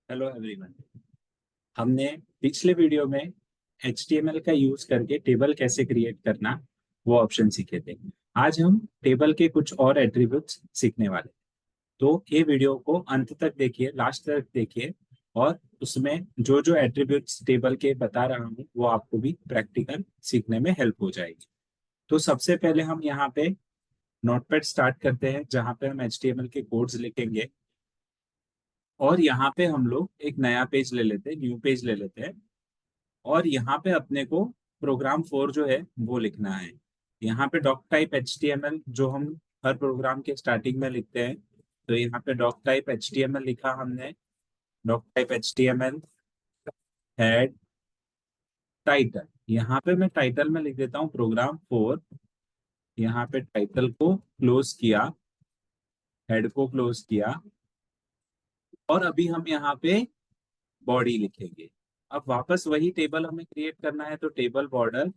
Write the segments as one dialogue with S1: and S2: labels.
S1: Hello everyone. हमने पिछले video में HTML का यूज करके टेबल कैसे क्रिएट करना वो ऑप्शन सीखे थे। आज हम टेबल के कुछ और एट्रीब्यूट्स सीखने वाले। तो ये वीडियो को अंत तक देखिए, लास्ट तक देखिए, और उसमें जो जो एट्रीब्यूट्स टेबल के बता रहा हूँ वो आपको भी प्रैक्टिकल सीखने में हेल्प हो जाएगी। तो सबसे पहले हम यहाँ पे नोटपैड स्टार्ट करते हैं, जहाँ पे हम HTML के कोड्स लिखेंगे। और यहाँ पे हम लोग एक नया पेज ले लेते हैं, न्यू पेज ले लेते हैं। और यहाँ पे अपने को प्रोग्राम 4 जो है वो लिखना है। यहाँ पे डॉक टाइप HTML जो हम हर प्रोग्राम के स्टार्टिंग में लिखते हैं। तो यहाँ पे डॉक टाइप HTML लिखा हमने। Doc type HTML head title. यहाँ पे मैं टाइटल में लिख देता हूँ प्रोग्राम 4। यहाँ पे टाइटल को क्लोज किया, हेड को क्लोज किया, और अभी हम यहाँ पे बॉडी लिखेंगे। अब वापस वही टेबल हमें क्रिएट करना है, तो टेबल बॉर्डर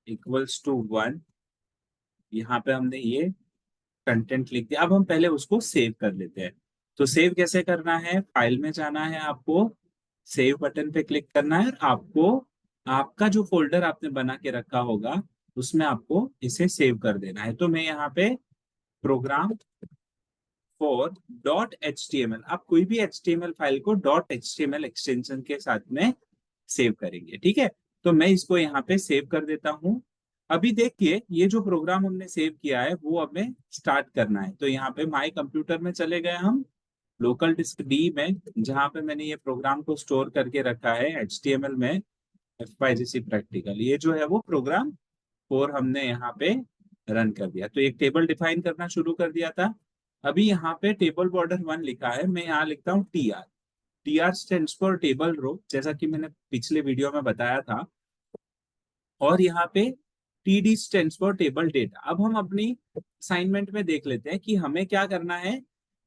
S1: =1। यहाँ पे हमने ये कंटेंट लिख दिया। अब हम पहले उसको सेव कर लेते हैं। तो सेव कैसे करना है, फाइल में जाना है आपको, सेव बटन पे क्लिक करना है, और आपको आपका जो फोल्डर आपने बना के रखा होगा उसमें आपको इसे सेव कर देना है। तो मैं यहाँ पे प्रोग्राम 4.html, आप कोई भी HTML फाइल को .html एक्सटेंशन के साथ में सेव करेंगे, ठीक है। तो मैं इसको यहाँ पे सेव कर देता हूँ। अभी देखिए, ये जो प्रोग्राम हमने सेव किया है वो हमें स्टार्ट करना है। तो यहाँ पे माई कंप्यूटर में चले गए हम, लोकल डिस्क डी में, जहाँ पे मैंने ये प्रोग्राम को स्टोर करके रखा है HTML में। FYGC प्रैक्टिकल, ये जो है वो प्रोग्राम 4 हमने यहाँ पे रन कर दिया। तो एक टेबल डिफाइन करना शुरू कर दिया था। अभी यहाँ पे टेबल बॉर्डर 1 लिखा है, मैं यहाँ लिखता हूँ TR। TR stands for table row, जैसा कि मैंने पिछले वीडियो में बताया था। और यहाँ पे TD stands for table data. अब हम अपनी असाइनमेंट में देख लेते हैं कि हमें क्या करना है।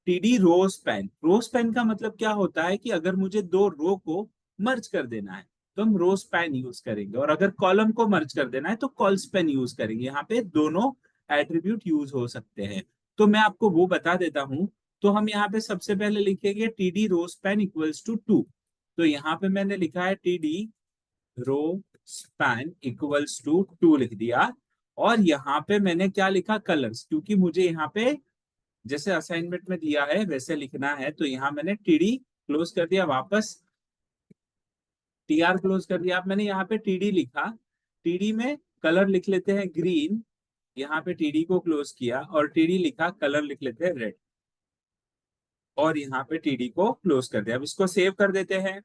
S1: TD row span, row span का मतलब क्या होता है कि अगर मुझे दो रो को मर्ज कर देना है तो हम रो स्पैन यूज करेंगे, और अगर कॉलम को मर्ज कर देना है तो कॉल स्पैन यूज करेंगे। यहाँ पे दोनों एट्रीब्यूट यूज हो सकते हैं। तो मैं आपको वो बता देता हूँ। तो हम यहाँ पे सबसे पहले लिखेंगे TD रो स्पैन =2। तो यहाँ पे मैंने लिखा है TD रो स्पैन =2 लिख दिया। और यहाँ पे मैंने क्या लिखा, कलर्स, क्योंकि मुझे यहाँ पे जैसे असाइनमेंट में दिया है वैसे लिखना है। तो यहाँ मैंने TD क्लोज कर दिया, वापस TR क्लोज कर दिया। अब मैंने यहाँ पे TD लिखा, TD में कलर लिख लेते हैं ग्रीन। यहाँ पे TD को क्लोज किया और TD लिखा, कलर लिख लेते हैं रेड, और यहाँ पे TD को क्लोज कर दिया। अब इसको सेव कर देते हैं,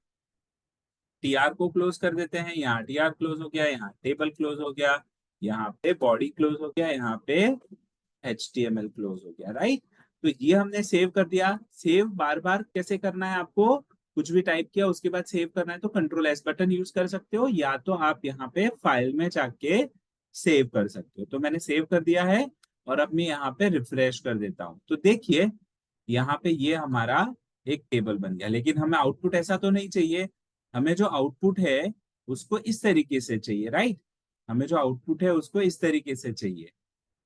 S1: TR को क्लोज कर देते हैं। यहाँ TR क्लोज हो गया, यहाँ टेबल क्लोज हो गया, यहाँ पे बॉडी क्लोज हो गया, यहाँ पे HTML क्लोज हो गया, राइट। तो ये हमने सेव कर दिया। सेव बार बार कैसे करना है आपको, कुछ भी टाइप किया उसके बाद सेव करना है तो Ctrl+S बटन यूज कर सकते हो, या तो आप यहाँ पे फाइल में जाके सेव कर सकते हो। तो मैंने सेव कर दिया है, और अब मैं यहाँ पे रिफ्रेश कर देता हूँ। तो देखिए, यहाँ पे ये हमारा एक टेबल बन गया। लेकिन हमें आउटपुट ऐसा तो नहीं चाहिए। हमें जो आउटपुट है उसको इस तरीके से चाहिए, राइट। हमें जो आउटपुट है उसको इस तरीके से चाहिए।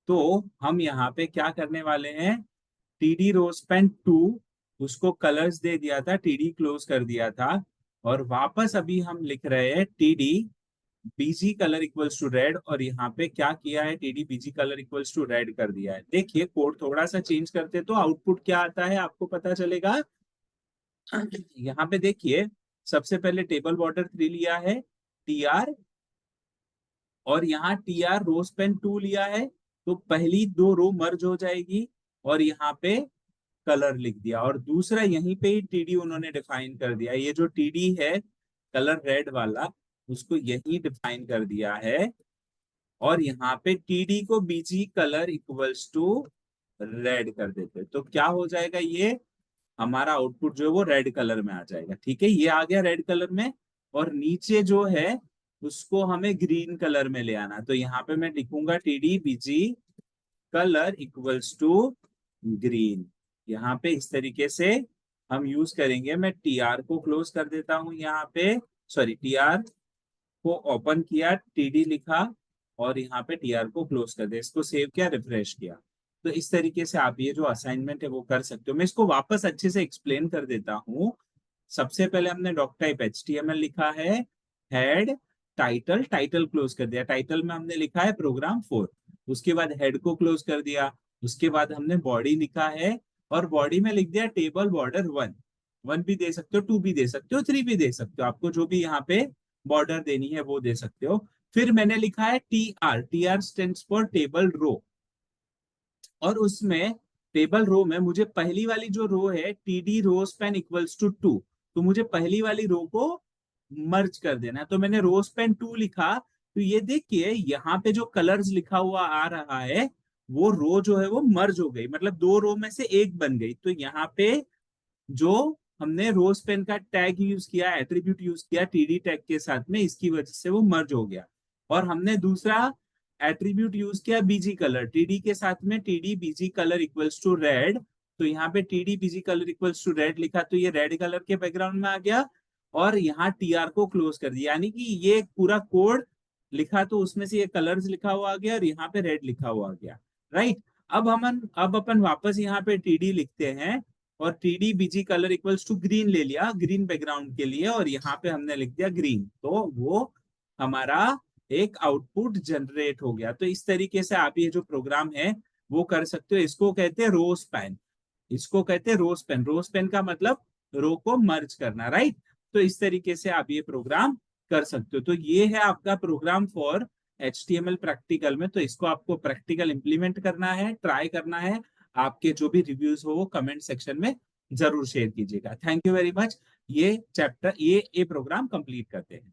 S1: तो हम यहाँ पे क्या करने वाले हैं, TD रोस्पेन 2, उसको कलर्स दे दिया था, TD क्लोज कर दिया था। और वापस अभी हम लिख रहे हैं TD BG कलर =रेड, और यहाँ पे क्या किया है, TD BG कलर =रेड कर दिया है। देखिए, कोड थोड़ा सा चेंज करते तो आउटपुट क्या आता है आपको पता चलेगा। यहाँ पे देखिए, सबसे पहले टेबल बॉर्डर 3 लिया है, TR, और यहाँ TR रोस्पेन 2 लिया है। तो पहली दो रो मर्ज हो जाएगी, और यहाँ पे कलर लिख दिया, और दूसरा यहीं पे ही TD उन्होंने डिफाइन कर दिया। ये जो TD है कलर रेड वाला, उसको यही डिफाइन कर दिया है। और यहाँ पे TD को BG कलर =रेड कर देते, तो क्या हो जाएगा, ये हमारा आउटपुट जो है वो रेड कलर में आ जाएगा। ठीक है, ये आ गया रेड कलर में। और नीचे जो है उसको हमें ग्रीन कलर में ले आना। तो यहाँ पे मैं लिखूंगा TD BG कलर =ग्रीन। यहाँ पे इस तरीके से हम यूज करेंगे। मैं TR को क्लोज कर देता हूँ यहाँ पे, सॉरी, TR को ओपन किया, TD लिखा, और यहाँ पे TR को क्लोज कर दिया, इसको सेव किया, रिफ्रेश किया। तो इस तरीके से आप ये जो असाइनमेंट है वो कर सकते हो। मैं इसको वापस अच्छे से एक्सप्लेन कर देता हूँ सबसे पहले हमने डॉक टाइप HTML लिखा है, हेड, टाइटल, टाइटल क्लोज कर दिया, टाइटल में हमने लिखा है प्रोग्राम 4, उसके बाद हेड को क्लोज कर दिया, उसके बाद हमने बॉडी लिखा है और बॉडी में लिख दिया टेबल बॉर्डर 1, 1 भी दे सकते हो, 2 भी दे सकते हो, 3 भी दे सकते हो, आपको जो भी यहाँ पे बॉर्डर देनी है वो दे सकते हो। फिर मैंने लिखा है TR, TR stands for table row, और उसमें टेबल रो में मुझे पहली वाली जो रो है TD row span equals to 2, तो मुझे पहली वाली रो को मर्ज कर देना है, तो मैंने रो स्पैन 2 लिखा। तो ये देखिए यहाँ पे जो कलर्स लिखा हुआ आ रहा है वो रो जो है वो मर्ज हो गई, मतलब दो रो में से एक बन गई। तो यहाँ पे जो हमने रोज पेन का टैग यूज किया, एट्रीब्यूट यूज किया TD टैग के साथ में, इसकी वजह से वो मर्ज हो गया। और हमने दूसरा एट्रीब्यूट यूज किया BG कलर, TD के साथ में TD BG colour equals to red, तो यहाँ पे TD BG colour equals to red लिखा, तो ये रेड कलर के बैकग्राउंड में आ गया। और यहाँ TR को क्लोज कर दिया, यानी कि ये पूरा कोड लिखा तो उसमें से ये कलर्स लिखा हुआ आ गया और यहाँ पे रेड लिखा हुआ आ गया, राइट। अब अपन वापस यहाँ पे TD लिखते हैं और TD BG colour equals to green ले लिया, ग्रीन बैकग्राउंड के लिए, और यहाँ पे हमने लिख दिया ग्रीन, तो वो हमारा एक आउटपुट जनरेट हो गया। तो इस तरीके से आप ये जो प्रोग्राम है वो कर सकते हो। इसको कहते हैं रो स्पैन, इसको कहते हैं रो स्पैन, रो स्पैन का मतलब रो को मर्ज करना, राइट। तो इस तरीके से आप ये प्रोग्राम कर सकते हो। तो ये है आपका प्रोग्राम फॉर HTML प्रैक्टिकल में। तो इसको आपको प्रैक्टिकल इंप्लीमेंट करना है, ट्राई करना है। आपके जो भी रिव्यूज हो वो कमेंट सेक्शन में जरूर शेयर कीजिएगा। Thank you very much. ये चैप्टर, ये प्रोग्राम कंप्लीट करते हैं।